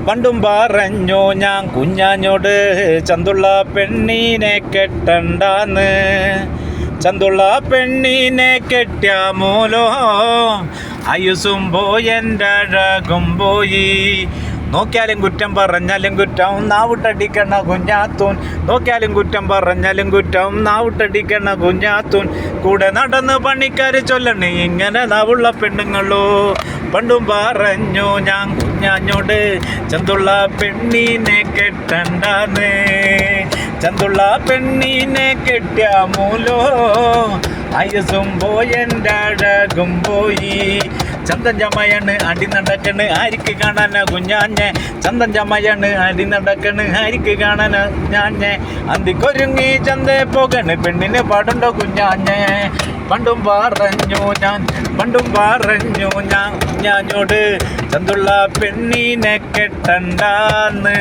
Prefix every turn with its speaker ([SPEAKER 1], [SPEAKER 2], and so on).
[SPEAKER 1] പണ്ടും പറഞ്ഞു ഞാൻ കുഞ്ഞാഞ്ഞോട് ചന്തുള്ള പെണ്ണീനെ കെട്ടണ്ടാന്ന്. ചന്തുള്ള പെണ്ണീനെ കെട്ടിയ മൂലോ ആയുസും പോയി എൻ്റെ അഴകും പോയി. നോക്കിയാലും കുറ്റം പറഞ്ഞാലും കുറ്റം നാവിട്ടടിക്കണ കുഞ്ഞാത്തൂൻ. നോക്കിയാലും കുറ്റം പറഞ്ഞാലും കുറ്റം നാവിട്ടടിക്കണ കുഞ്ഞാത്തൂൻ. കൂടെ നടന്ന് പണിക്കാർ ചൊല്ലണേ ഇങ്ങനെ നാവുള്ള പെണ്ണുങ്ങളോ. പണ്ടും പറഞ്ഞു ഞാൻ കുഞ്ഞാഞ്ഞോട് ചന്തുള്ള പെണ്ണീനെ കെട്ടണ്ടാന്ന്. ചന്തുള്ള പെണ്ണീനെ കെട്ടിയ മൂലോ ആയുസും പോയി എൻ്റെ അഴകും പോയി. ചന്തൻ ചമയാണ് അടി നടക്കണ് ആരിക്ക് കാണാന കുഞ്ഞാഞ്ഞെ. ചന്തൻ ചമയാണ് അടി നടക്കണ് ആരിക്ക് കാണാന കുഞ്ഞാഞ്ഞെ. അന്തിക്കൊരുങ്ങി ചന്തേ പോകണ് പെണ്ണിന് പാടുണ്ടോ കുഞ്ഞാഞ്ഞെ. പണ്ടും പറഞ്ഞു ഞാൻ കുഞ്ഞാഞ്ഞോട് ചന്തുള്ള പെണ്ണീനെ കെട്ടണ്ടാന്ന്.